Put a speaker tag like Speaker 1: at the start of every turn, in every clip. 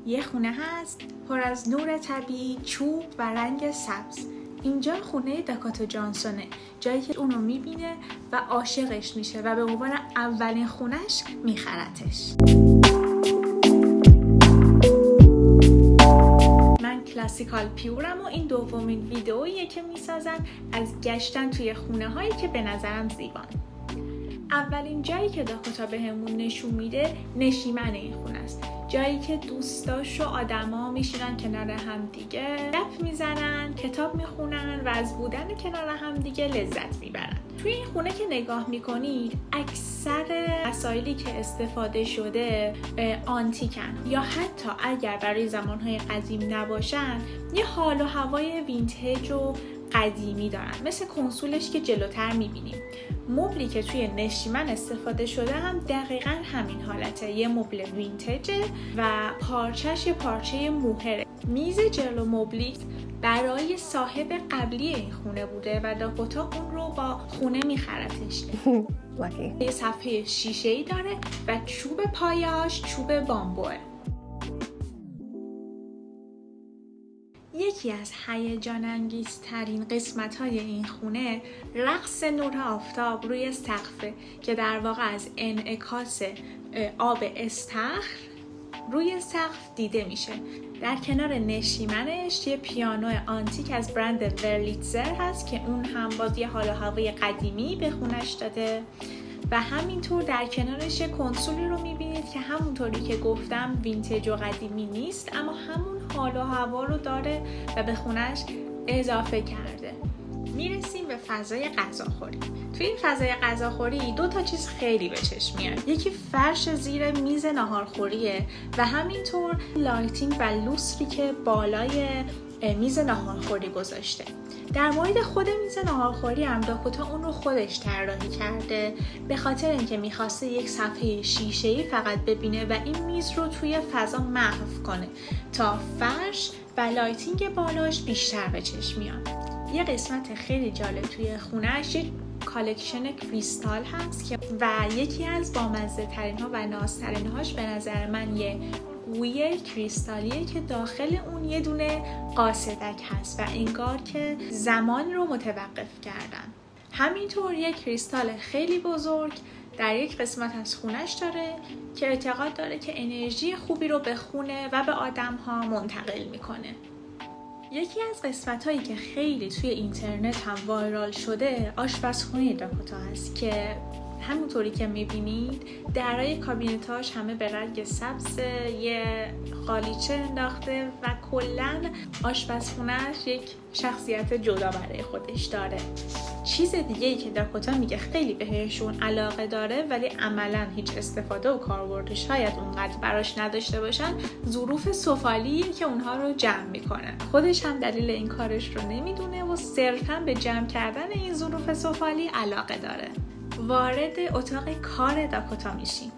Speaker 1: یه خونه هست پر از نور طبیعی، چوب و رنگ سبز. اینجا خونه داکوتا جانسونه، جایی که اونو میبینه و عاشقش میشه و به عنوان اولین خونش میخرتش. من کلاسیکال پیورم و این دومین ویدئوییه که میسازم از گشتن توی خونه هایی که به نظرم زیبان. اولین جایی که داکوتا بهمون نشون میده نشیمن این خونه است، جایی که دوستاش و آدما میشینن کنار هم دیگه، گپ میزنن، کتاب میخونن و از بودن کنار هم دیگه لذت میبرن. توی این خونه که نگاه میکنید اکثر وسایلی که استفاده شده آنتیکن یا حتی اگر برای زمانهای قدیم نباشن یه حال و هوای وینتیج و قدیمی دارن، مثل کنسولش که جلوتر میبینیم. مبلی که توی نشیمن استفاده شده هم دقیقاً همین حالته، یه مبل وینتیجه و پارچه‌ش یه پارچه موهره. میز جلو مبلیت برای صاحب قبلی این خونه بوده و داکوتا اون رو با خونه میخرتش. یه صفحه شیشه‌ای داره و چوب پایه‌اش چوب بامبوه. یکی از هیجان انگیزترین قسمت‌های این خونه رقص نور آفتاب روی سقفه که در واقع از انعکاس آب استخر روی سقف دیده میشه. در کنار نشیمنش یه پیانو آنتیک از برند ورلیتزر هست که اون هم باز یه حال و هوای قدیمی به خونش داده و همینطور در کنارش یه کنسولی رو میبینید که همونطوری که گفتم وینتیج و قدیمی نیست اما همون حال و هوا رو داره و به خونش اضافه کرده. میرسیم به فضای غذاخوری. توی این فضای غذاخوری 2 تا چیز خیلی به چشم میاد. یکی فرش زیر میز ناهارخوریه و همینطور لایتینگ و لوستری که بالای میز ناهارخوری گذاشته. در مورد خود میز ناهارخوری هم داکوتا اون رو خودش طراحی کرده به خاطر اینکه میخواسته یک صفحه شیشه‌ای فقط ببینه و این میز رو توی فضا محو کنه تا فرش و لایتینگ بالاش بیشتر به چشم میاد. یه قسمت خیلی جالب توی خونه‌اش یک کالکشن کریستال هست که و یکی از بامزه ترین ها و نازترین هاش به نظر من یه گویه کریستالیه که داخل اون یه دونه قاصدک هست و انگار که زمان رو متوقف کردن. همینطور یک کریستال خیلی بزرگ در یک قسمت از خونش داره که اعتقاد داره که انرژی خوبی رو به خونه و به آدم ها منتقل میکنه. یکی از قسمت‌هایی که خیلی توی اینترنت هم وایرال شده آشپزخونه داکوتا هست که همونطوری که میبینید درای کابینتاش همه به رنگ سبز، یه قالیچه انداخته و کلاً آشپزخونه‌اش یک شخصیت جدا برای خودش داره. چیز دیگه‌ای که داکوتا میگه خیلی بهشون علاقه داره ولی عملاً هیچ استفاده و کاربردی شاید اونقدر براش نداشته باشن، ظروف سفالیه که اونها رو جمع میکنه. خودش هم دلیل این کارش رو نمیدونه و صرفاً به جمع کردن این ظروف سفالی علاقه داره. وارد اتاق کار داکوتا میشیم.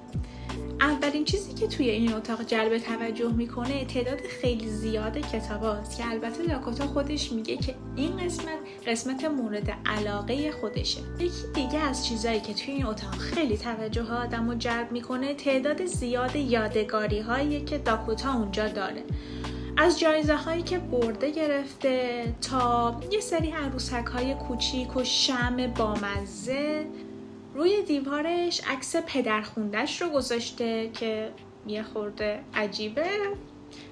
Speaker 1: اولین چیزی که توی این اتاق جلب توجه میکنه تعداد خیلی زیاد کتاباست که البته داکوتا خودش میگه که این قسمت مورد علاقه خودشه. یکی دیگه از چیزایی که توی این اتاق خیلی توجه آدمو جلب میکنه تعداد زیاد یادگاری هایی که داکوتا اونجا داره. از جایزه هایی که برده گرفته تا یه سری عروسک های کوچیک و شمع بامزه. روی دیوارش عکس پدرخوندش رو گذاشته که یه خورده عجیبه.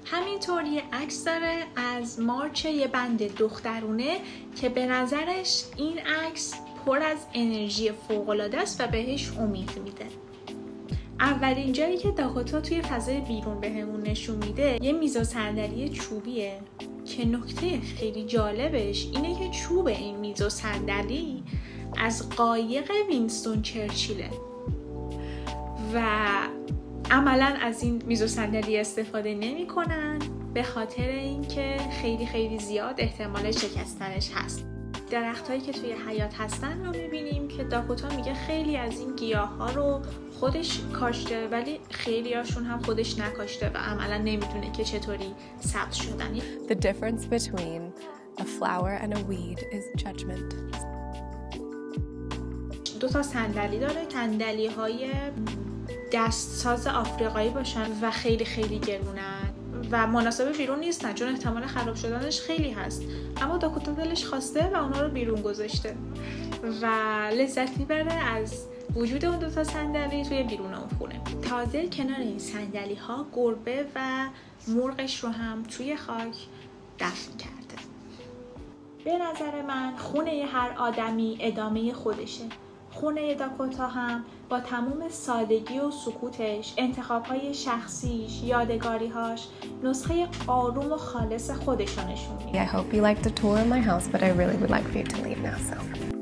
Speaker 1: همینطور یه عکس داره از مارچ یه بند دخترونه که به نظرش این عکس پر از انرژی فوق‌العاده است و بهش امید میده. اولین جایی که داکوتا توی فضای بیرون بهمون نشون میده یه میز و صندلی چوبیه که نکته خیلی جالبش اینه که چوب این میز و صندلی از قایق وینستون چرچیله و عملاً از این میز و صندلی استفاده نمی‌کنن به خاطر اینکه خیلی خیلی زیاد احتمال شکستنش هست. درختایی که توی حیاط هستن رو می‌بینیم که داکوتا میگه خیلی از این گیاها رو خودش کاشته ولی خیلی هاشون هم خودش نکاشته و عملاً نمیدونه که چطوری سبز شدن.
Speaker 2: The difference between a flower and a weed is judgment.
Speaker 1: 2 تا صندلی داره، صندلی‌های دستساز آفریقایی باشن و خیلی خیلی گرونن و مناسب بیرون نیستن چون احتمال خراب شدنش خیلی هست، اما داکوتا دلش خواسته و اونا رو بیرون گذاشته و لذت میبره از وجود اون 2 صندلی توی بیرون اون خونه. تازه کنار این صندلی ها گربه و مرغش رو هم توی خاک دفن کرده. به نظر من خونه هر آدمی ادامه خودشه. خونه داکوتا هم با تمام سادگی و سکوتش، انتخاب‌های شخصیش، یادگاری‌هاش، نسخه آروم و خالص خودشو نشون میده.
Speaker 2: I hope you liked the tour of my house, but I really would like for you to leave now, so